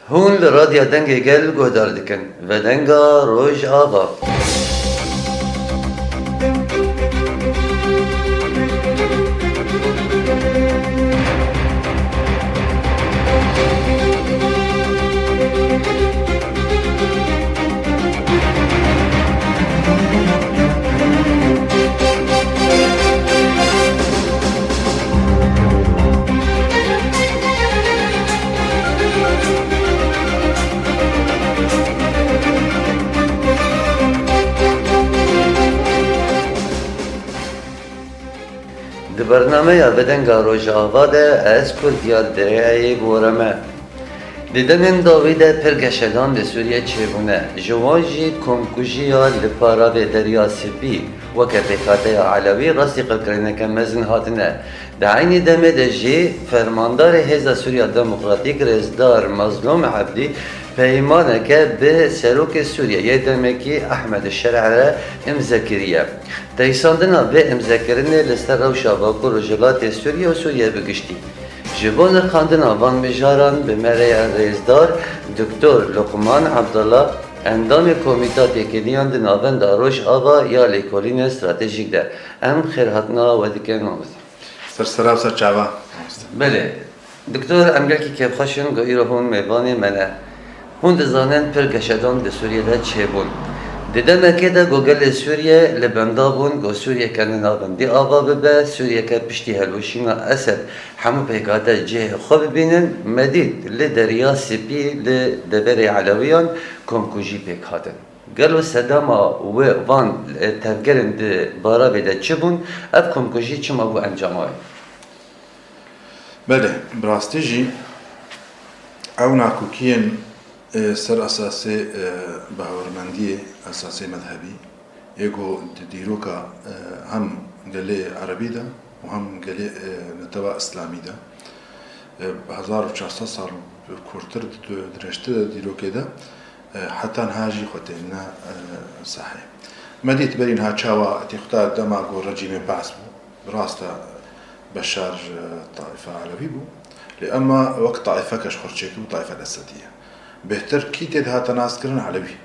هون لراديا دنگي گل گودار دکن و دنگا روش آقا. دی برنامه یا بدنگا روش آقا ده از کردیا دریعی گورمه. دیدن داوید پرگشتان ده سوریه چگونه جوانجی کمکوژی یا لپارا به دریا سپی و که پیکاته علوی راستی قرقرینه که مزن هاتنه ده عینی دمه ده جی فرماندار هزا سوریا دموکراتیک رزدار مظلوم عبدی پیمانه که به سروک سوریه یه دمکی احمد الشرعره امزکریه تایساندنا به امزکرینه لسته روشا باکو رجلات سوریه و سوریه بگشتی جبان خاندنا وان مجاران به مره رزدار دکتر لقمان عبدالله اندام کمیتات یکیدیان ده ناوند روش آقا یا لیکولین استراتژیک ده ام خیرهاتنا و دیگه نامست سرسرا و سرچاوا بله دکتر امگل که خوشن گویی رو هون میبانی منه هون دزانن پر گشتان ده سوریه ده چه بون دیده مکه ده گوگل سوریه لبندا بون گو سوریه کنه نابندی آقا ببه سوریه که پشتی هلوشینا اسد همو پیکاته جه خوب بینن مدید لدریا سپی لدبر علویان کمکوژی پیکاتن گلو صداما و وان تفگرن ده بارا بده چه بون اف کمکوژی چما بو انجام های بله براستی جی او ناکوکین سر اساسی باورمندی اساسی مذهبی یکو دیروکا هم گله عربی ده و هم گله نتوا اسلامی ده 1400 سال کورتر درشته دیروکه ده حتی هاجی خوتینا صحیح مدیت برین ها چاوا تختار دماغ و رژیم باس بو براستا بشار طائفة علوي بو لأما وقت طائفة كشخرشيتو طائفة الأسدية بهتر كي تدها تناسكرن علوي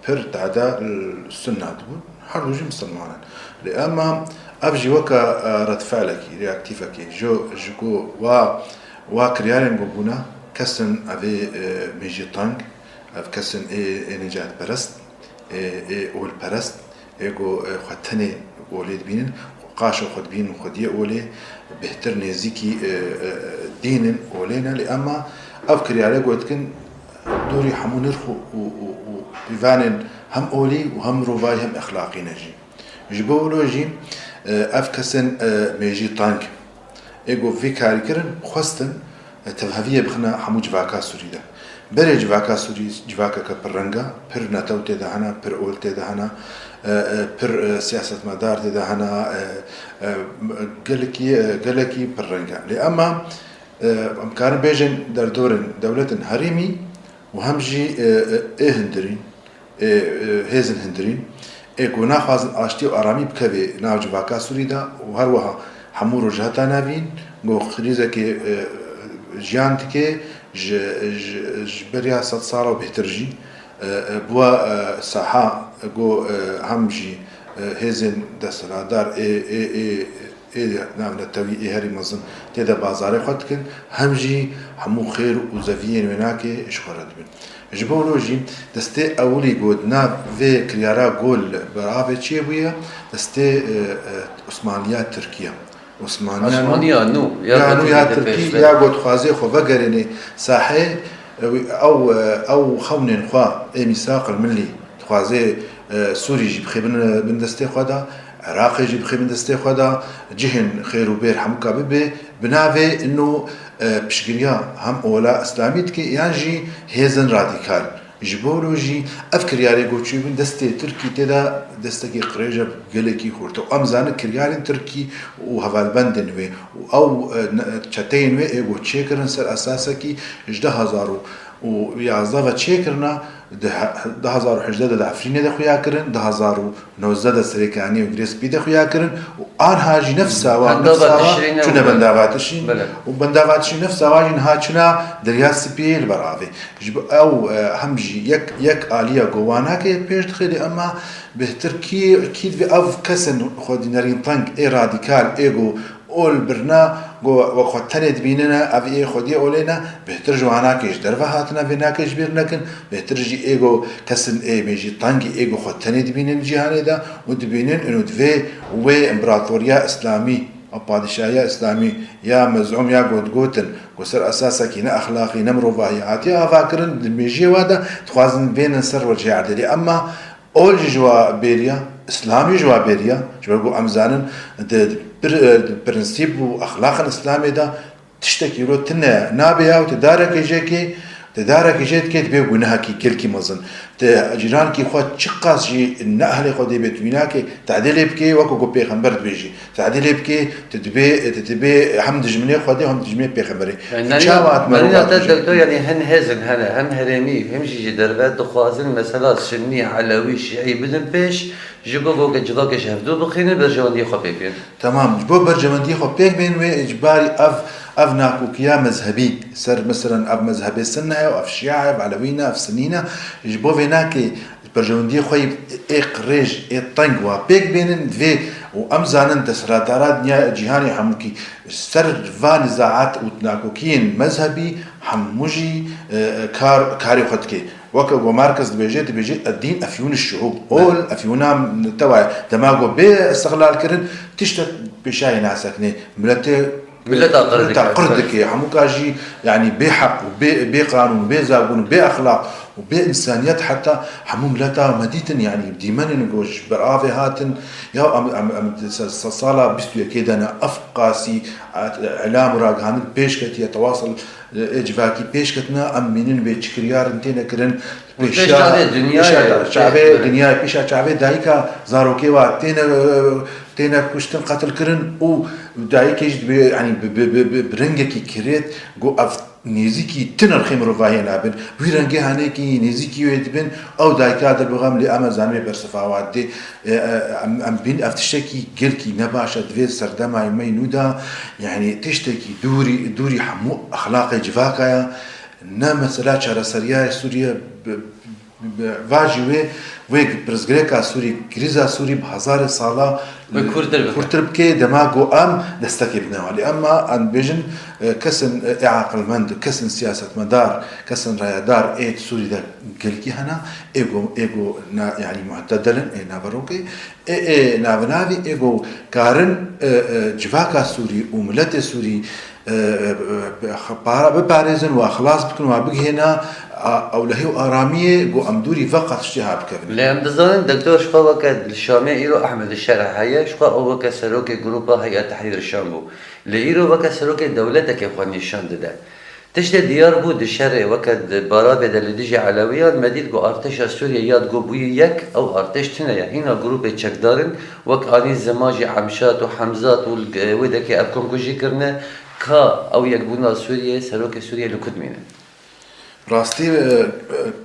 بر تعدا السنة دبون حرجي مسلمانا لأما أفجي وكا رد فعلك رياكتيفك جوكو و كريارين بوبونا كسن أفي ميجي تانك أف كسن نجات برست أول برست إيجو خطني وليد بينن قاشو خد بين وخديه أولي بهتر نزيكي دين أولينا لأما أفكر على قوتكن دوري حمو نرخو وبيفانن هم أولي وهم رواي هم أخلاقي نجي جبولوجي أفكسن ميجي تانك إيجو في كاريكرن خواستن تفهفية بخنا حمو جواكا سوريدا بري جواكا سوري جواكا كبرنجا بر نتاو تدهنا بر أول تدهنا بر سياسة مدار تدهنا قلكي برنجا لأما أمكان بيجن در دورن دولة هريمي وهمجي هندرين هيزن هندرين إيكو ناخذ أشتي وأرامي بكبي ناو جواكا سوريدا وهروها حمور جهتا نافين جو خريزة كي جيانتكي بريا 100 ساعة وبهترجي بوا ساحة جو همجي هزن دستلادار نعم نتوي هاري مزن تدا بازار خدكن همجي همو خير وزفين وناكي اشخرت بن جبولوجي دستي اولي جودنا في كريارا جول برافه چي بويا دستي عثمانيات تركيا عثمانيا نو يا تركي يا قد خوازي خو بقرني ساحه او خونن خوا ميثاق الملي خوازي سوري جيب خيبن بن دستي خدا عراق يجيب خيبن دستي خدا جهن خير وبير حمكا ببي بنافي انه بشكريا هم اولا اسلاميت كي يانجي هيزن راديكال جبولوجي افكر ياري قوتشي بن دستي تركي تدا دستكي قريجه قلكي خورتو امزان كريارين تركي وهفال بندن وي او تشاتين وي ايغو تشيكرن سر اساسكي 10000 و 11 چێکردنا 2018 دەفرینێ دەخویاکردن 2019 سەرێکانی و گرێسپی دەخویاکردن و ئان هاژی نەفساوە چونە بەنداواتشین و بەنداواتشی نەفساواژین هاچنا دەریا سپێ لە بەڕاوێ ئەو هەمژی یەک ئالیە گۆواناکە پێش دخێری ئەمە بهتر کیت ئەو کەسن خۆدینەرین تەنگ ئێ رادیکال ئێگۆ ئۆل برنا وەخۆ تەنێت بیننە ئەو ئێ خۆدیە ئۆلێنە بهتر جواناکەش دەرەوە هاتنە بێناکەش بیر نەکەن بهترژی ئێگۆ کەسن ئێمێژی تەنگی ئێگۆ خۆ تەنێت بینن جیهانێدا و دبینن ئەو دوێ وێ ئیمپراتۆریا ئیسلامی ئەو پادشایە ئیسلامی یا مەزعوم یا گۆتگۆتن گۆسەر ئەساسێکی نە ئەخلاقی نە مرۆڤایی هاتی ئاواکردن دمێژیەوادا دخوازن بێنن سەر وەرجێعدەری ئەمما ئۆلژی ژوا بێریە ئیسلامی ژوا بێریە ژبەرگۆ ئەمزانن پرنسیب و ئەخلاقن ئیسلامێدا تشتێکی ڕۆ تنە نابێ و تدارێکی ژێت کێت بێ گوناهاکی گەلکی مەزن جیرانکی خۆ چ قاسژی نەهلێ خۆ دەبێت ویناکێ تعدیلێ بکەی وەکو گۆ پێغەمبەر دبێژی تعدیلێ بکەی تدبێ هەم دژمنێ خۆ دێ هەم دژمنێ پێغەمبەری چاوات دکتۆر یعنی هەن هێزن هەنە هەم هەرێمی هەمژی دەربێت دخوازن مەسەلا سنی عەلەوی شیعی بدن پێش ji bo bo civakê hevdû bixîne berjewendiyê xwe pêk bêne. Tamam, ji bo berjewendiyê xwe pêk bên wê icbarî ev nakokiya mezhebî ser mesela ev mezhebê Sunne ye, ev Şia ye, ev Alewî ne, ev Sunî ne, ji bo vê nakê berjewendiyê xwe ê qirêj ê teng wa pêk bênin divê û em zanin deshilatdara dinya cîhanê hemûkî ser va nizaat û nakokiyên mezhebî hemû jî karê xwe dike. وەکە بۆ مارکز دەبێژێت الدین ئەفیون الشعوب ئۆل ئەفیونا تەوایە دەماگۆ بێ ئەستەغلالکردن تشتە پێشایی ناسەکنێ ملەتە قڕ دەکێ هەموو کاژی یعنی بێ حەق و بێ قانون و بێ زابوون و بێ ئەخلاق و بێ ئینسانیەت حتا هەموو ملەتە مەدیتن یعنی دیمەنن گۆش بەرئاوێ هاتن یا ساڵا 21 دەنە ئەف قاسی ئەلام و ڕاگەهاندن پێشکەتیە تەواصل ئێجڤاکی پێشکەتنە ئەم بینن بێ چکریارن تێنەکردن دنیای پیشا چاوێ دایکە زارۆکێوە تێنە کوشتن قەتلکردن و دایکێش برنگێکی کرێت گۆ ئەف نێزیکی تنرخی مرۆڤایە نابن وی ڕەنگە هەنێکی نێزیکی وێ دبن ئەو دایکا دەربغام لێ ئەمە زانوێ بەرسەفاوات دێ ئەم بین ئەف تشتێکی گەلکی نەباشە دوێت سەردەمای مەینودا یعنی تشتێکی دووری هەموو ئەخلاقی جڤاکایە نە مەسەلا چارەسەریای سووریە واژی وێ پرزگرێکا سووری کریزا سووری بە هەزارێ ساڵا کورتتر بکێ دەماگۆ ئەم دەستەکێ بنەوە لێ ئەمما ئەنبێژن کەسن عاقلمەند کەسن سیاسەتمەدار کەسن ڕایەدار ئێت سووریدا گەلکی هەنا ئێگۆ یعنی معتەدەلن ئێ نابەڕۆکەی ناوناوی ئێگۆ کارن جڤاکا سووری و ملەتێ سووری بپارێزن و خلاص بکن و بگهێنا ئەو لە هێو ئارامیە گۆ ئەم دووری فەقەت شتیها بکەن لێ ئەم دەزانن دکتۆر شخوا وەکە شامێ ئیرۆ ئەحمەد شەرع هەیە شخوا ئەو وەکە سەرۆکی گروپە هەیئەت تەحریر شام بوو لە ئیرۆ وەکە سەرۆکی دەولەتێکی خوا نیشان دەدا تشتێ دیار بوو دشەرێ وەکە بارابێدا لە دژی عەلەویان مەدید گۆ ئارتەشا سووریا یاد گۆ بووی یەک ئەو ئارتەش تنەیە هینا گروپێ چەکدارن وەک ئانی زەماژی حەمشات و حەمزات و وێ دەکێ ئەب کۆنکوژیکردنە کا ئەو یەکبوونا سووریە سەرۆکی سووریا لە کورد مینە ڕاستی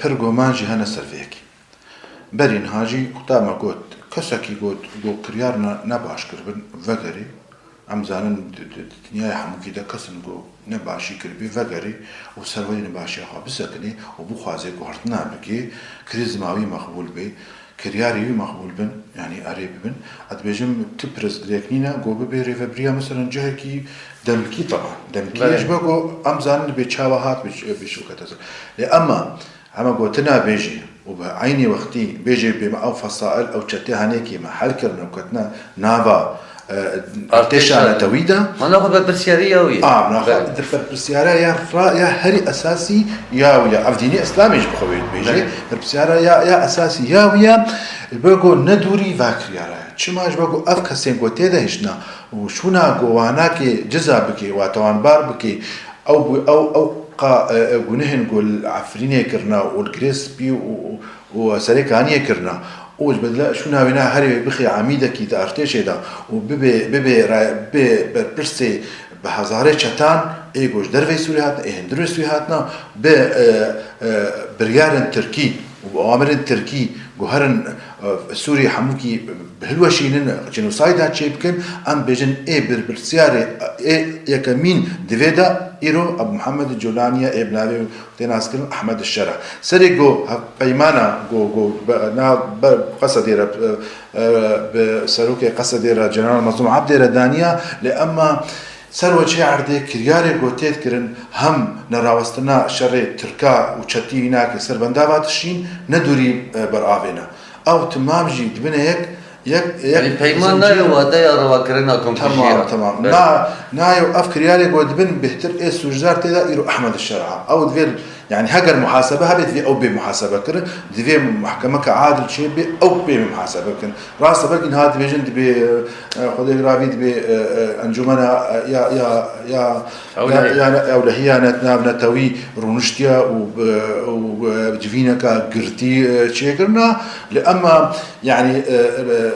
پر گۆمانجی هەنە سەرڤەیەکی بەرین هاژی قوتامە گوت کەسێکی گوت گۆ کریار نەباشکردبن ڤەگەری ئەم زانن دنیای هەمووکیدا کەسن گۆ نەباشی کردبی ڤەگەری و سەروەری نەباشی خوا بسەکنی و بوو خوازێ گۆڕتنا بکێ کریزماوی مەخبول بێ کریاریوی مەخبول بن یعنی ئەرێ ببن ئەتبێژم ت پرزگرێک نینە گۆ ببێ ڕێڤەبریا مەسەرەن جەهێکی دەمکی تەوا دەمکیش بگۆ ئەم زانن بێ چاوە هات بێشوکەتەزە لێ ئەمە گۆتە نابێژی و بە عینی وەختی بێژێ بێمە ئەو فەسائل ئەو چەتێ هەنێکی مەحەلکردن و کەتنە ناوا ئارتێشانەتەویدا ماناخۆ بە پرسیاری یاویە پرسیارە یا هەری ئەساسی یاویە ئەفدینی ئەسلامیش بخۆێت بێژێ پرسیارە یا ئەساسی یاویە بگۆ نەدووری ڤاکریارە چماش بگۆ ئەف کەسێن گۆ تێدەهێشنا و شونا گۆواناکێ جزا بکێ واتەوانبار بکێ ئەو گونهێن گۆل عفرینێکردنا و گرێسپی و سەرێکانیەکردنا اوج بدلا شو ناوينا هري بخي عميدك دا ارتيشي دا وببي برسي بهزاره چتان ايگوش دروي سوري هاتنا اهندروي سوري هاتنا بريارن تركي وبأوامرن تركي جوهرن سوري حموكي بهلوشينن جنوسايد هاتشي بكن ام بيجن برسياري يكمين ديفيدا إيرو أبو محمد الجولانية ابن تناس كلم أحمد الشرع سري جو بيمانا جو نا قصديرة بسلوكي قصديرة جنرال مظلوم عبديرة دانية لأما سروة شيء عردي كرياري قوتيت كرن هم نراوستنا شري تركا وشتي هناك سربندابات الشين ندوري برآفنا أو تمام جيد بنا هيك يعني بيمان نايو وادايا رواكرنا كومبوشيرا تمام نايو أفكرياري قوت بن بهتر إيه سوجدار تدا إيرو أحمد الشرعة أو دفيل يعني هجر محاسبة هبت في أو بمحاسبة كر دفي محكمة كعادل شيء ب أو بمحاسبة كن راس بقين هذا بيجند ب خذي رافيد ب أنجمنا يا أولهية نتاوي رونشتيا وجفينا كقرتي شيء كرنا لأما يعني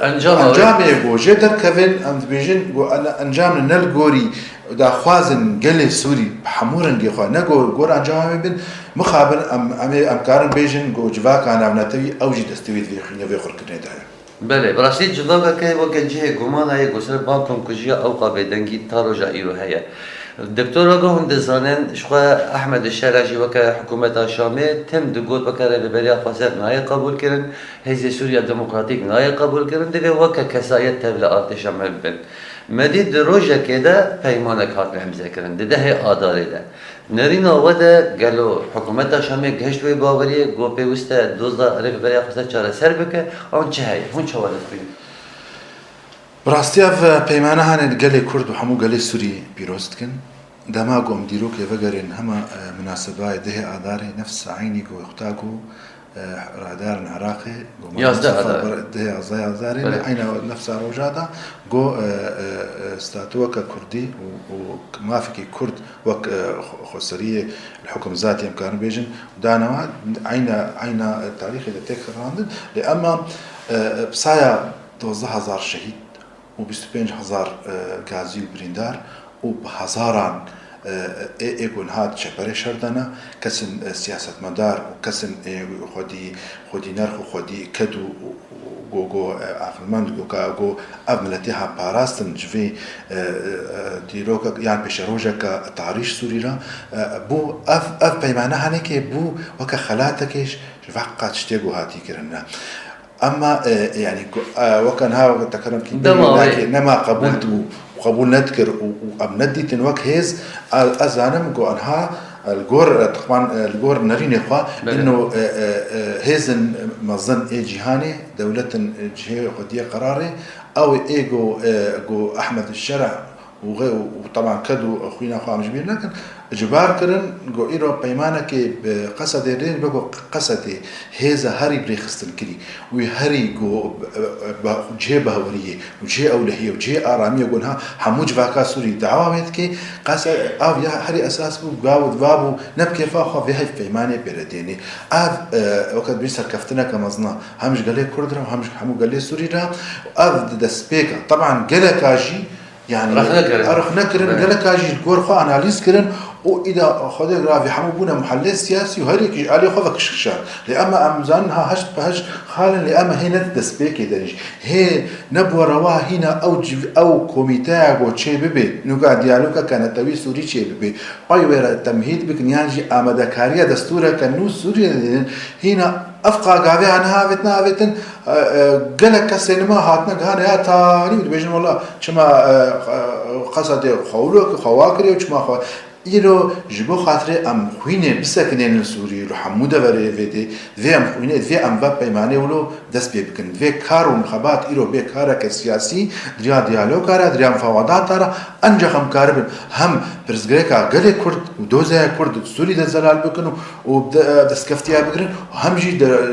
أنجام يقول جدر كفن أم بيجن أنا أنجام نلقوري دا خوازن قلي سوري حمورن دي خوا نگو گور انجام بن مخابن ام كارن بيجن جو جواك انا نتوي اوجي دستوي في خنيا في خركني دا بله براسي جواك كي وكجي غمان هي گسر بانكم كجيا او قابدنگي تاروجا ايرو هيا الدكتور اگه هندزانن شخوا احمد الشرعي وكا حكومه الشامي تم دگوت بكره ببريا خاصه ناي قبول كرن هيز سوريا ديمقراطيك ناي قبول كرن دغه وكا كسايت تبلا ارتش عمل بن مدید روزه كده پیمانه کات همزه کردن ده هی آداره ده نرینا وده گلو حکومت شامی گشت و باوری گو پیوسته دوزدا رف برای خسته چاره سر بکه آن چه هی هون چه وارد کنیم براستياف پیمانه هن گلی کرد و همو گلی سوری پیروست کن دما قوم ديروك يفقرن هما مناسبة ده آداره نفس عيني جو يختاقو رادار العراقي ده آداره عين نفس روجادا جو استاتوكا كردي وما فيك كرد وك خسرية الحكم ذاتي كانوا بيجن دانا عين التاريخ اللي تكرر لأما بسايا 12,000 شهيد و25,000 غازي وبريندار وبهزاران يكون هاد شبري شردنا كسن سياسة مدار وكسن خودي نرخ وخودي كدو جو عقلمند جو أبملتها باراستن جفي ديروكا يعني بشروجك تعريش سوريرا بو أف بيمانه هنيك بو وك خلاتكش فقط تشتغو هاتي كرنا أما يعني وكان هاو تكرم كده نما قبول نذكر وأبندي تنوك هيز أزانم جو أنها الجور طبعا الجور نرين إخوة إنه هيزن مظن جهاني دولة جهة قضية قراري أو جو أحمد الشرع وطبعا كدو أخوينا أخوة مجبير لكن جبار كرن جو إيرو بيمانك بقصد رين بقو قصد هذا هاري بريخستن كلي وهاري جو جه بهورية وجه أولهية وجه آرامية يقولها حموج فاكا سوري دعوة كي قصد أو يا هاري أساس بو جاود بابو نبكي فاخو في هاي بيمانة برديني وقت بيصير كفتنا كمزنا همش قالي كردرا وهمش حمو قالي سوري را دسبيكا طبعا قالي كاجي يعني رخنا كرن قال كاجي الجور خو أناليز كرن وإذا خذ رافي حموبنا محلل سياسي وهريك عليه خذك شخشان لأما أمزانها هش بهش خالن لأما هنا تسبيك درج هي نبوة روا هنا أو كوميتاع أو شيء ببي نقعد ديالوكا كانت توي سوري شيء ببي أيوة التمهيد بكنيانجي آمده كاريا دستورة كنو سوريا هنا أفقا قاوي عنها بتنا قالك السينما هاتنا قانا يا تاني بيجن والله شما قصد خولوك خواكري وشما يلو جبو خاطر ام خوينه بسكنين السوري رو حموده وري فيدي في ام خوينه في ام با بيمانه ولو دس بيبكن في كارو مخابات ايرو بي كارك سياسي دريا ديالوج كارا دريا مفاوضات ترى انجخم كارب هم برزغريكا غلي كرد ودوزا كرد سوري دزلال بكنو ودسكفتيا بكرن هم جي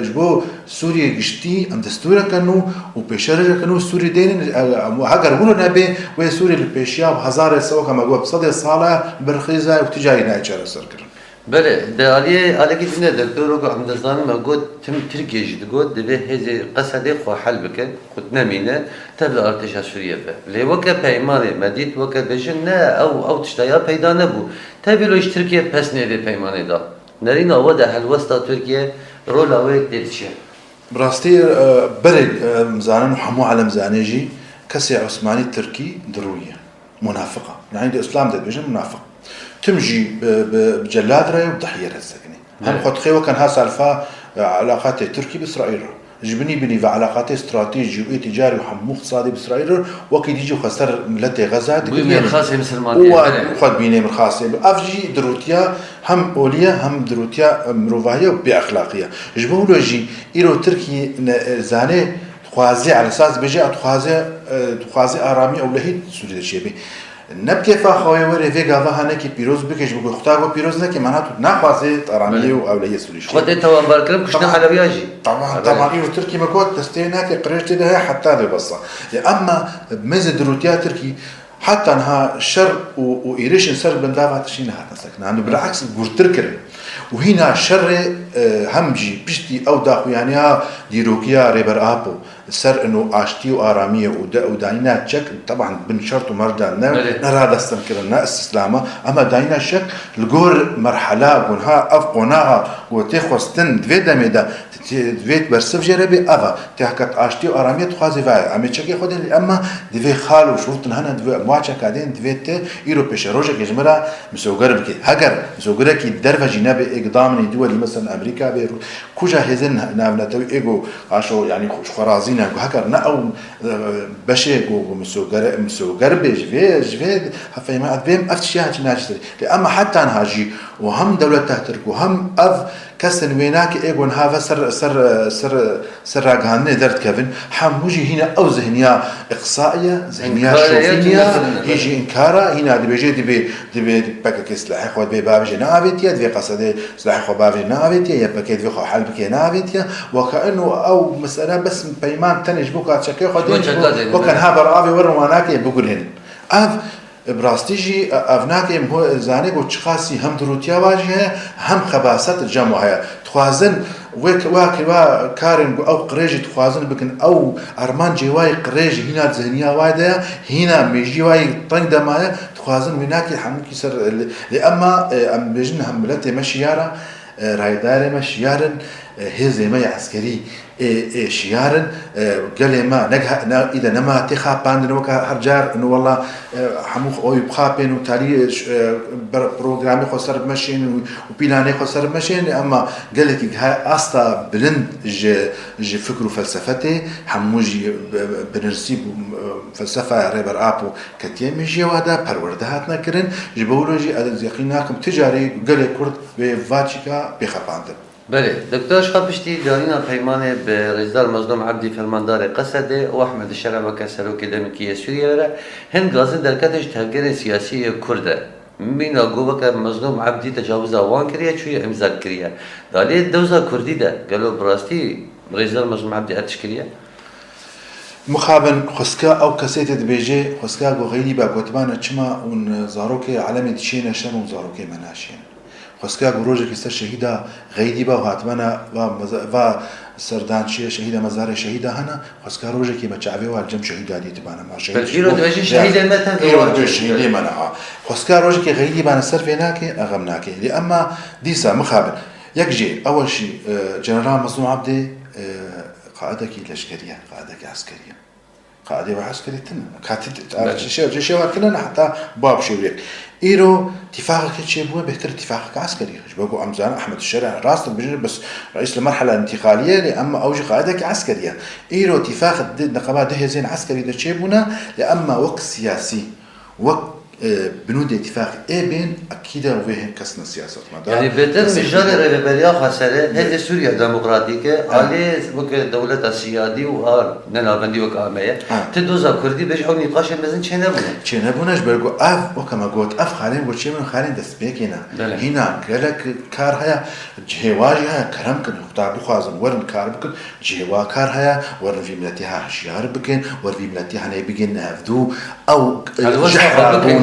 جبو سوري گشتي ام دستور كانو وبشرج كانو سوري دين هاجر ولو نبي وسوري البيشيا بهزار سوا كما جو بصدي صاله برخيزه وتجاي ناجر سركر بله دالية على كده دكتور وقع عند الظن ما قد تم تركيا جد قد ده هذا قصدي خو حل بكن قد نمينا تبع ارتجاج سوريا به لي وكا بيمانه مديت وكا بجنا او تشتيا پیدا نبو تبي لو تركيا بس نه ده بيمانه دا نرينا ودا هل وسط تركيا رول اويك ديتشي براستي برد مزانن وحمو على مزانيجي كسي عثماني تركي دروية منافقة يعني الإسلام ده بيجي منافق تمجي بجلاد راي وضحية السكني هم خد خيوة كان ها سالفة علاقات تركي بإسرائيل جبني في علاقات استراتيجي وتجاري وحمو اقتصادي بإسرائيل وكي يجي خسر ملتي غزة بيمين خاصة مسلمان وخد بيني من خاصة أفجي دروتيا هم أولية هم دروتيا مروفاهية وبأخلاقية جبولو جي إيرو تركي زاني خوازي على أساس بيجي تخوازي آرامي أو لهي سوري الشيبي نبكي فاخوي وري في غافا هناكي بيروز بكش بقول اختاروا بيروز نكي معناته ناخوازي آرامي أو لهي سوري خد انت وبركلم كشنا على بياجي طبعا إيرو تركي مكوت تستيناكي قريش لها حتى ذي بصة أما بمزد دروتيا تركي حتى انها شر وإيريش سر بندافع تشينا حتى سكن عنده بالعكس بقول تركر وهنا شر همجي بشتي او داخو يعني ديروكيا ريبر ابو سر انه اشتي واراميه وداينا تشك طبعا بن شرط ومردا نرى استنكرنا استسلامه اما داينا شك الجور مرحله بنها افقناها وتخوستن فيدا ميدا فيت برسف جربي افا تحكت اشتي واراميه تخازي فاي ام تشكي خدين اما دفي خالو شرطن هنا دفي مواچا كادين دفيت ايرو بيشروجه كجمرا مسوغر بك هاجر مسوغر كي درفه جناب اقدام دول مثلا امريكا بيرو كوجا هزن نابنتوي ايجو عشو يعني خرازينا هكر ناو بشيغو مسوغر بيجفي هفاي ما ادبيم افتشيها ناجستري اما حتى نهاجي وهم دولة تحترك وهم اف كسن ويناك ايجون هذا سر راجهان درت كيفن حموجي هنا او ذهنيه اقصائيه ذهنيه شوفينيه يجي انكارا هنا دبي بك سلاح خو بي بابجي نابتيا دبي قصدي سلاح خو بابجي نابتيا يا بك دبي خو حل بك نابتيا وكانه او مساله بس بيمان تنج بوكا تشكي خو وكان هذا رافي ورماناك بقول هنا اف براستيجي افناك هو زاني قلت شخاصي هم دروتيا واجهه هم خباست الجمعيه تخوازن واكوا كارن او قريجي تخوازن بكن او ارمان جواي قريجي هنا ذهنيه وايده هنا ميجي واي طنق دمايه تخوازن مناك حمكي سر اما ام بجن هملته مشياره رايدار مشيارن هزي ما عسكري شيارن قال ما نجح اذا نما تخا باندن وكا هرجار انه والله حموخ او يبخابن وتالي بروجرامي خسر بمشين وبيلاني خسر بمشين اما قال لك استا بلند جي فكر وفلسفتي حموجي بنرسيب فلسفه ريبر ابو كتيم مجي وهذا پروردهاتنا كرن جبولوجي يقيناكم تجاري قال كرد بفاتشيكا بخباندن بله دكتور شخبشتي دارينا بيمانه برئيسدار مظلوم عبدي فرماندار قصده واحمد الشرع وكسروكي دمكيه سوريا هند غازي دركتش تفكير سياسي كرده من اقوبك مظلوم عبدي تجاوز وان كريا شويه امضاء كريا دالي دوزا كردي ده قالوا براستي رئيسدار مظلوم عبدي اتشكريا مخابن خسكا او كاسيت بيجي خسكا غيري باغوتبانا تشما ون زاروكي علامه تشينا شم زاروكي مناشين خسكا روجه كيست شهيدا غيدي با هاتمنا و سردانشي شهيدا مزار شهيدا هنا خسكا روجه كي مچاوي والجم شهيدا دي تبانا ما شهيدا فالجيرو دوجي شهيدا متى شهيدا منع خسكا روجه كي غيدي بان سرفيناكي اغمناكي لاما ديسا مخابن يكجي اول شيء جنرال مظلوم عبدي قاعدك لشكريه قاعدك عسكريه قاعده وعسكري تن كاتت شيء وقتنا حتى باب شوريك ايرو اتفاقك شيء هو بهتر اتفاقك عسكري بقوا امزان احمد الشرع راس بجنب بس رئيس المرحله الانتقاليه لاما اوجه قاعدك عسكريه ايرو اتفاق النقابات ده زين عسكري ده شيء هنا لاما وقت سياسي وقت بنود اتفاق بين اكيد وفهم كسنا السياسات يعني بدل مجال الريبيريا خساره هذه سوريا ديمقراطيه عليه وك دوله السيادي وار ننافندي وكاميه تدوزا كردي بيجحوا نقاش مازن تشينبوناش برغو اف وكما قلت اف خالين قلت شيء من خالين دسبيكينا هنا قالك كار هيا جهواجها كرم كن خطاب خوازن ورن كار بكن جهوا كار هيا ورن في ملتها شيار بكن ورن في ملتها ني بكن افدو او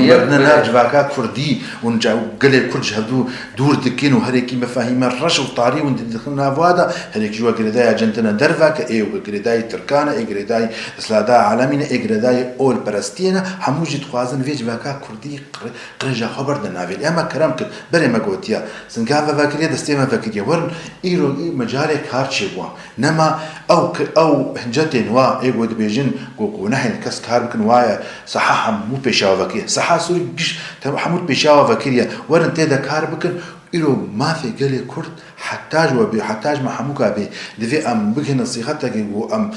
مرنا ناج باكا كردي ونجا قلي كرج هدو دور دكين وهريكي مفاهيم الرش وطاري وندخلنا فوادا هريك جوا قرداي جنتنا درفك اي وقرداي تركانا اي قرداي سلادا عالمينا اي قرداي اول برستينا حموجي تخوازن فيج باكا كردي قرجا خبر دنافيل اما كرام كد بري ما قوتيا سنكافا فاكريا دستيما فاكريا ورن ايرو مجالك هارتشي بوا نما او هنجتين وا اي قد بيجن قو نحن كس كاربكن وايا صحاح مو بيشاو فاكريا صحاح سوري قش حمود بيشاو فاكريا ورن تيدا كاربكن إلو ما في قلي كرد حتاج حتاج ما حموكا بي دفي أم بكي نصيحتك أم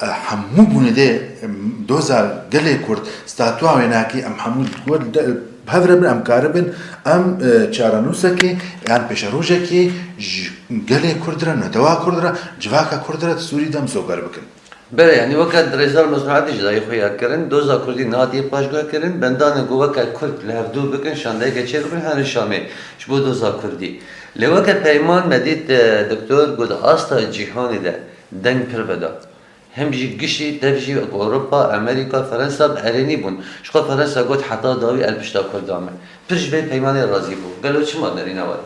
حمو بونه ده دوزا قلي كرد ستاتوا ويناكي أم حمود كرد بهذربن أم كاربن أم چارانوسكي يعني بشروجكي قلي كردرا ندوا كردرا جواكا كردرا سوري دم سوكر بكن بله یعنی وقت رزال مصنوعاتی جدایی خویا کردن دوزا کردی نهادی پاشگاه کردن بندان گو وقت کرد لهفدو بکن شانده گچه بکن هر شامه شبو دوزا کردی لوقت پیمان مدید دکتر گود آستا جهانی ده دنگ پر بدا هم جی گشی تفجی اروپا امریکا فرانسا ارینی بون شقا فرانسا گود حتی داوی الپشتا کردامه پرش به پیمان راضی بود گلو چما داری نواد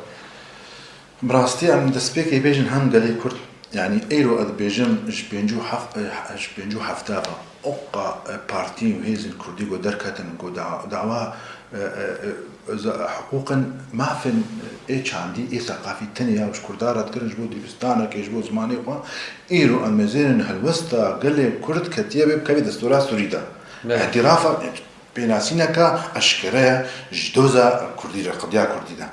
براستي أم دسبيك يبيجن هم قالي كرد يعني ايرو اد بيجن بينجو حفتافا اوقا بارتي وهيزن كرديغو دركتن جو دعوا حقوقا ما فين ايش عندي اي ثقافي تانية وش كردارات كرنج بو ديبستانا كيش بو زماني وما ايرو المزين هالوسطى قال لي كرد كتيبه بكبي دستورات سوريدا اعترافا بيناسينكا اشكرا جدوزا كردي قضيه كرديدا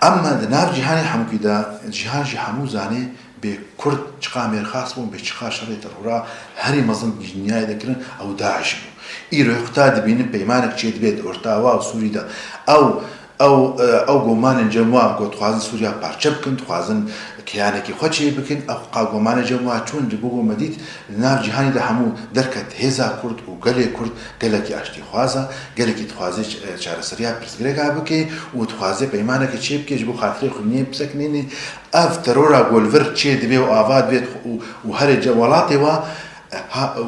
اما دناف جهاني حمو كده جهان جي حمو زاني بكرد چقامير خاص بون بچقا شريط الهورا هري مزن جنياي دكرن او داعش بو ايرو يقتاد بين بيمانك چيد بيت اورتاوا سوريدا او گومان جمعا گو توازن سوریا پارچه بکن توازن کیانکی خوچی بکن او گومان جمعا چون بگو مدید ناف جهانی ده همو درکت هزا کرد و گلی کرد گلکی اشتی خوازا گلکی توازه چاره سریا پرسگرگا بکی و توازه پیمانکی چی بکی جبو خاطری خونی بسکنینی اف ترورا گولور چی دبی و آواد بید و هر جوالاتی و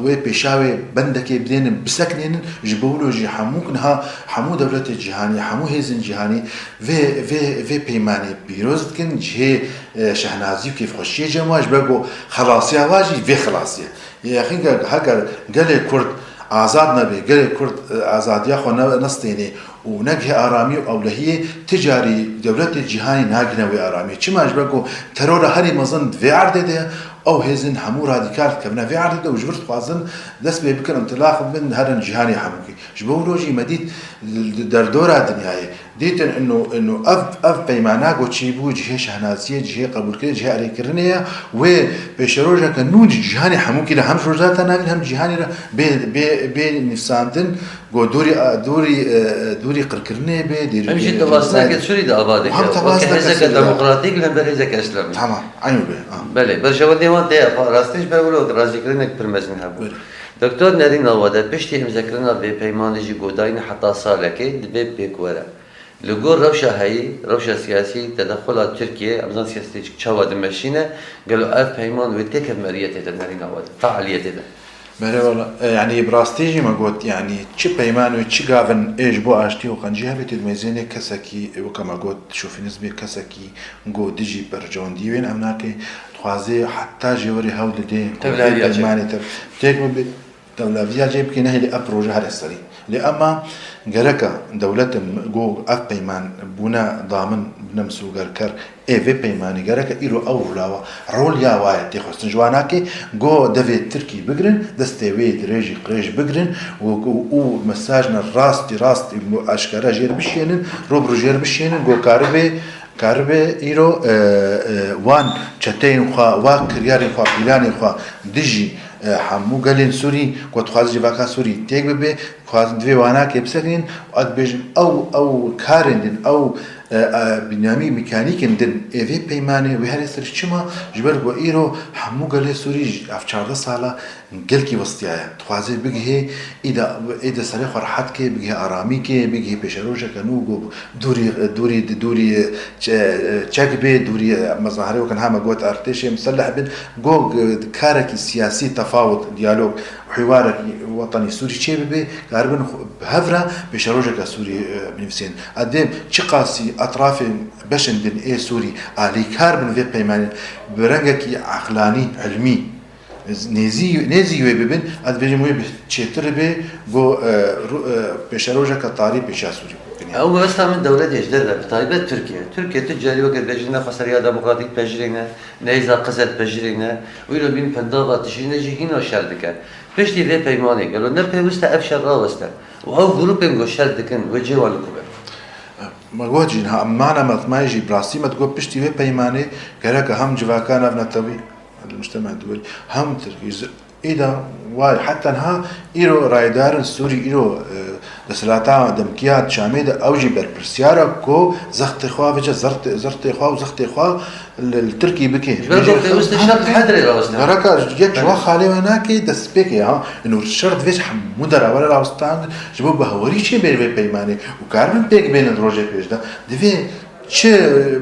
وی پیشاوی بندکی بدین بسکنین جبولو جی حموکن ها حمو دولت جهانی حمو هیزن جهانی و پیمانی بیروزت کن جه شهنازی کیف خوشی جماش بگو خلاصی واجی و خلاصی یخین هگر گله کرد آزاد نبی گله کرد آزادیا خو نستینی و نگه آرامی و اولهی تجاری دولت جهانی ناگنه و آرامی چی ماش بگو ترور هری مزن و عرضه ده او هزن همو راديكال كبنا في عرض وجبرت خوازن دس بيبكر انطلاق من هذا الجهاني حموكي جبولوجي مديد دردورة دنياي ديتن انه اف بيمانا قو تشيبو جهه شهنازيه جهه قبول كده جهه اريكرنيه و بشروجا كنون جهاني حموكي لهم شرزاتنا هم جهاني بي نفساندن قو دوري قركرنيه بي ديري هم جد واسنا كده شوري ده ابادك وكهزك ديمقراطيك لهم برهزك اسلامي تمام عينو بي بله برشاودی ما ده راستش بقوله راضی کردنک پرمزن هبود دکتر نرین آواده پشتی هم ذکرنا به پیمانجی گوداین حتی ساله که دبی پیکوره لگور روشا سیاسی تدخلات ترکیه امزان سیاسی چواد مشینه قالوا اف پیمان و تکل مریته ده نرین آواده فعالیته ده بله والله يعني براستيجي ما قلت يعني چه پیمان و چه گاون ايش بو اشتي و قنجي هبت الميزانه كسكي وكما قلت شوفي نسبه كسكي قو ديجي برجون ديوين امناكي خوازي حتى جوري هول دي الماني تك دولابيا جيب كي نهي ابروج هذا السري لاما غركا دولت جو اف پیمان بونا ضامن بنمسو غركر اي في پیماني غركا ايرو اولاوا رول يا وايت تخصن جواناكي جو دفي تركي بقرن دستوي دريجي قريش بقرن و مساجنا راست اشكارا جير بشينن روبرو جير بشينن جو كاربي ايرو وان چتين خوا وا كريارين خوا بلاني خوا دجي حمو قالين سوري قد خواز جواكا سوري تيك ببي خواز دوي وانا كيبسكين وقد بيجن او كارندن او بنيامي ميكانيكن دن ايفي بيماني وهاري سر چما جبر بو ايرو حمو قالي سوري اف 14 سالا قلكي وسطيايا تخوازي بگه ايدا سري خرحات كي بگه آرامي كي بگه بشروجا كنو دوري چاكبي دوري مظاهري وكان هاما قوت ارتشي مسلح بن جو كاركي سياسي تفاوض ديالوج حوارك وطني سوري شيء ببي قاربن بهفرة بشروجك سوري بنفسين قدام شقاسي أطراف بشندن إيه سوري علي كاربن في بيمان برنجك عقلاني علمي نزي ببن أد بيجي موي بتشتر بي جو بشروجك طاري بشا سوري او بس من دولة جديدة بطيبة تركيا تجاري وقت بجرينا خسرية ديمقراطيك بجرينا نيزا قزت بجرينا ويلو بين بندابة تشينا جيهينا شردكا بشتي ذي بيماني قالوا نبي وستا أفشل راوستا وهو جروبين جو شردكن وجيوان الكبير ما قوتجين ها معنا مطمايجي براسي ما تقول بشتي ذي بيماني كراك هم جواكان ابن التوي المجتمع الدولي هم تركيز إذا واي حتى انها إيرو رايدار السوري إيرو دسلاتا دمكيات شاميدة أوجي برسيارة كو زخت إخوة بجا زرت إخوة وزخت إخوة التركي بكي برضو في وسط الشرط حدري راوستا بركة جيك جوا خالي هناكي دسبيكي ها إنه الشرط فيش مدرة ولا راوستان جبوا بهوري شيء بين بيماني وكاربن بيك بين الروجي بيش ده دفي چه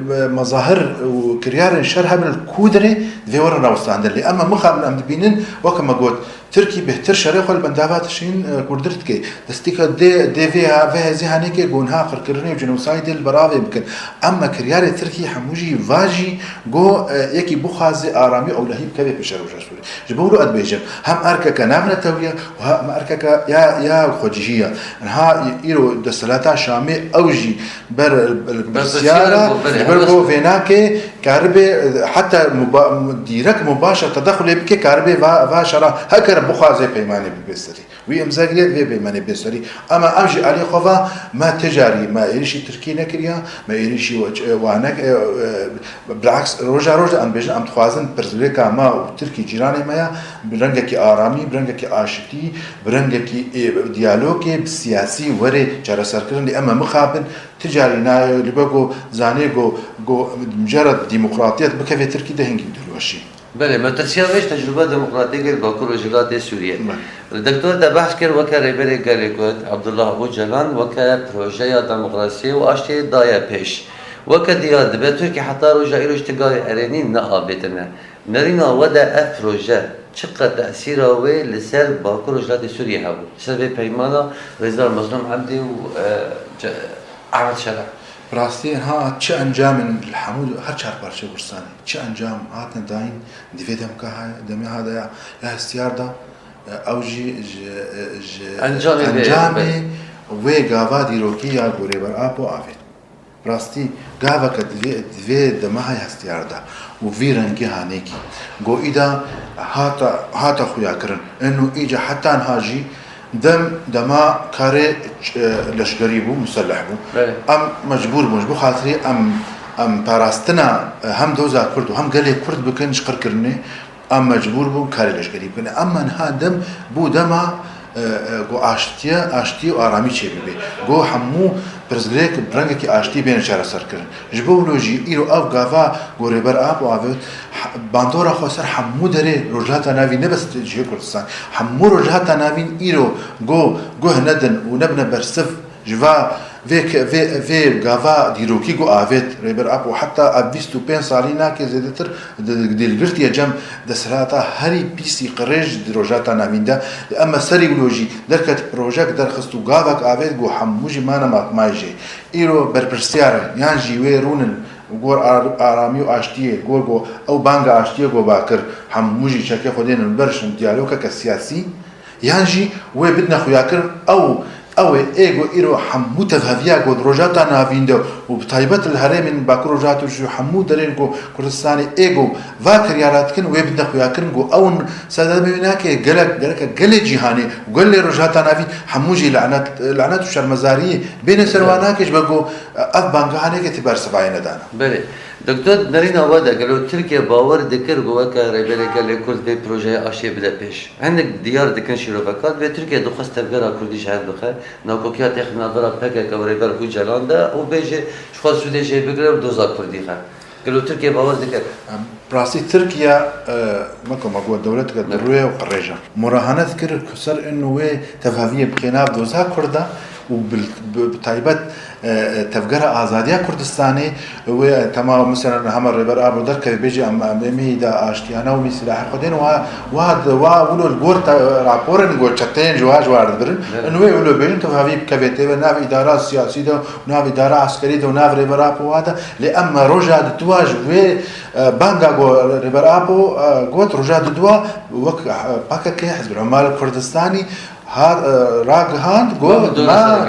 مظاهر وكريار شرها من الكودري ذي ورا راوستان اللي اما مخابل ام بينن وكما قلت تركي بهتر شريخ البندابات شين كوردرت كي دستيكا دي فيها زهاني كي قونها خركرني وجنوسايد البراوي يمكن اما كريار تركي حموجي فاجي جو يكي بخازي ارامي او لهيب كبي بشر وجسوري جبولو ادبيجن هم اركك نامنا تويه وهم اركك يا خوجيه انها يرو دسلاتا شامي اوجي بر السياره برغو فيناكي كاربي حتى ديرك مباشر تدخل بك كاربي فاشرا هكر بخازي بيماني ببستري وي امزاغليت في بيماني ببستري اما امشي علي خوفا ما تجاري ما يريشي تركي نكريا ما يريشي وانك بالعكس روجا ام بيجن ام تخوازن برزليكا ما وتركي جيراني مايا برنگكي ارامي برنگكي اشتي برنگكي ديالوجي بالسياسي وري جرى سركرن اما مخابن تجاري نا لبقو زانيغو مجرد ديمقراطيه بكفي تركي ده هنجي دلوشي بله ما ترسيا ويش تجربة ديمقراطية باكور وجلات سوريا الدكتور ده بحث كر وكا ريبري قاليكود عبد الله أبو جلان وكا بروجيا ديمقراطية واشتي دايا بيش وكا ديار دبي تركي حتى رجع إلو اشتغال أرينين نقابتنا نرينا ودا أفروجا شقة تأثيره وي لسر باكور وجلات سوريا هاو سر بيمانا رزار مظلوم عبدي و أحمد شرع براستي ها چه انجام الحمود هر چهار پارچه برساني چه انجام هاتن داين ديفيدم كها دمي هذا يا استيار دا اوجي انجامي وي غاوا ديروكي يا غوريبر ابو افيت براستي غاوا كدفي دمها يا استيار دا وفي رنگي هانيكي غو اذا هاتا خويا كرن انه اجى حتى هاجي دما كاري لشكري بو مسلح بو ام مجبور خاطري ام باراستنا هم دوزا كرد وهم قال لي كرد بكن شقر كرني ام مجبور بو كاري لشكري بكن اما نهادم بو دما جو اشتي وارامي چي بي جو حمو برزغريك برنگكي اشتي بين شهر سركن جبولوجي ايرو اف غافا غوريبر اب وافت باندورا خسر حمو دري رجاتا نافي نبس جي كردستان حمو رجاتا نافي ايرو جو هندن ونبنا برسف جوا في غافا ديروكي جو افت ريبر اب وحتى ابيستو بين صالينا كي زيدتر ديلغرتي جم دسراتا هري بيسي قريج رجاتا نافيندا اما سريولوجي دركت بروجيكت درخستو غافك افت جو حموجي مانا مايجي ايرو بربرسيار يانجي ويرونن وقور آرامی و آشتیه گو او بانگ آشتیه گو باکر هم موجی چکه خودین البرش دیالوگا كسياسي يانجي و بدنا خويا كر او ايغو ايرو حمو تفهفيا گو روجاتا نافيندو وبطيبت الهرم من باكر روجاتو جو حمو درين گو كردستاني ايغو واكر يارات كن و بدنا خويا كر گو اون سادات بيناك گل جهاني وگل روجاتا نافي حموجي لعنات شرمزاري بين سرواناكش بگو اف بانگانه که تبر سبعی ندانه. بله. دکتر نرينا ودا قالوا تركيا باور ذكر جواكا ريبيري قال لي كل في بروجي اشي بدا بيش عندك ديار دكن شيروفاكات في تركيا دخست تبقرا كرديش عند بخير ناكوكيا تخنا برا بكا كوريبر هو جلاندا وبيجي شخص سودي جاي بقرا دوزا كردي خير قالوا تركيا باور ذكر براسي تركيا ماكو مقول دولتك الدرويه وقريجه مراهنه ذكر كسر انه تفهميه بخلاف دوزا كردا وبتایبەت تەفگەرە ئازادیا کوردستانی و تەماو مثلا هەمە ڕێبەر ئابوو دەرکەوێ بێژی ئەمێمیدا ئاشتیانە و میسلاح خودێن وا ولو الگۆر راپۆرن گۆ چەتەیەن جواژ واردبرن نوێ ولو بێن تەفاوی بکەوێتەوە ناوی ئیدارە سیاسیدا و ناوی ئیدارە عسکەریدا و ناو ڕێبەر ئاپۆوادا لێ ئەمە ڕۆژا دتواژ وێ بانگا گۆ ڕێبەر ئاپۆ گوت ڕۆژا ددووە وەک پاکەکەی حزب العمال کوردستانی راگەهاند گۆ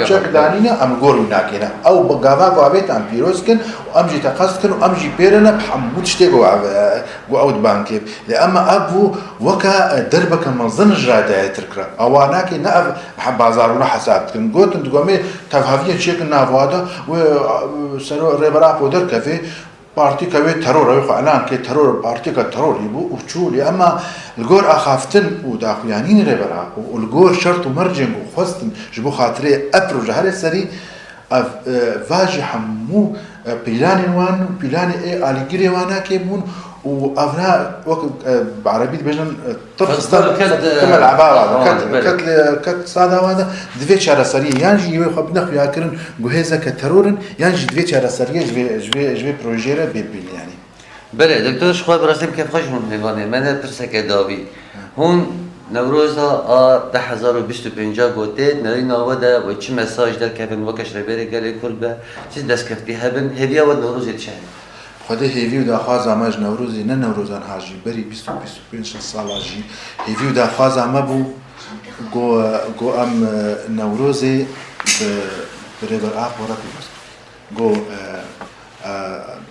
چەکدانینە ئەم گۆڕی ناکەینە ئەو بەگاوا گوابێتان پیرۆزکن و ئەمژی تەقەستکن و ئەمژی پێرەنە هەموو شتێک گۆ ئەوت بانکێ لێ ئەمە ئەبوو وەکە دەربەکە مەزن ژادایەترکرا ئەوە ناکەی نە بازاڕونە حەسابکن گوتن دگۆمێ تەفاویە چێکن ناوادە و ڕێبەراپۆ دەرکەوێ پارتیکەوێت تەرۆڕەوەی خۆلان کێ تەرۆر پارتیکە تەرۆری بوو و چوولی ئەمە لگۆر ئاخافتن و داخویانین ڕێبەرا و لگۆر شەرت و مەرجنگ و خۆستن ji بۆ خااترێ ئەپروژە هەرێ سەری ڤژی هەموو پیلانین وان و پیلانی ئێ ئالیگیرێ واناکێ بوون و ئەڤنا وەک عەرەبی دەبێژن کەت ساداوانە دوێ چارەسەریە یانژی یوێ خۆ بنەخویاکردن گوهێزەکە تەرۆرن یانژی دوێ چارەسەریە ژێ پرۆژێرە بێبینیانی بله دکتر شخوای براسیم که خوش میوانه من پرسک داوی هون نوروزا 2025 گوته نری نواده و چی مساج در کفن وکش ربری گلی کل به چیز دست کفتی هبن هدیه و نوروزی چه خودی هیوی و داخواز آماج نوروزی نه نوروزان هاجی بری 25 ساله جی هیوی و داخواز آمه بو گو ام نوروزی بریبر آب ورا بیست گو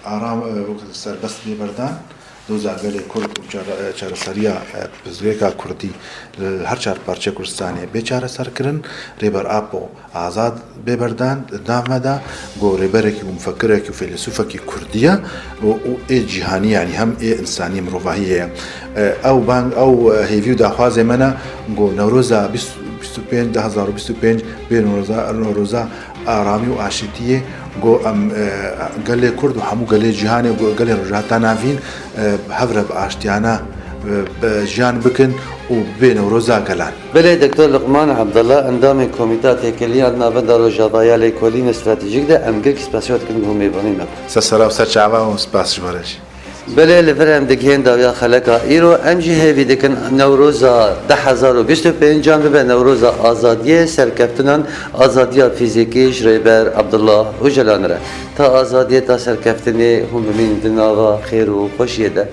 آرام سربست بیبردان دوزار گلی کرد و چارەسەریە پزگێکا کوردی هەر چار پارچە کوردستانی بێ چارەسەر کردن ڕێبەر ئاپۆ ئازاد بێبەردان نامەدا گۆ ڕێبەرێکی و مفەکرێکی و فیلسوفێکی کوردیە و ئێ جیهانیانی هەم ئێ ئینسانی مرۆڤاهی هەیە ئەو بانگ ئەو هێوی و داخوازێ منە گۆ نەورۆزە 2025 بێ نۆرۆزە ئارامی و ئاشتیە گۆ ئەم گەلێ کورد و هەموو گەلێ جیهانێ گەلێ ڕۆژهاتا ناوین هەورە بە ئاشتیانە ژیان بکن و بێنە ڕۆزا گەلان بله دکتر لقمان عبدالله اندام کمیته تکلیات ناوەندا ڕۆژاوایە لێکۆلین استراتیژیک ده ئەمگرکی سپاسیۆت کردن بۆ میوانی مەب سەسەرا و سەرچاوا و سپاس ژمارەش بله لەبەر ئەم دەگەێن داویا خەلەکە ئیرۆ ئەمجی هێوی دەکەن نەورۆزە 2025 ببێ نەورۆزە ئازادیە سەرکەفتنان ئازادیا فیزیکیش ڕێبەر عەبدوڵڵاه ئۆژەلانرە تا ئازادیە تا سەرکەفتنێ هەم بمین دناوە خێر و خۆشیەدە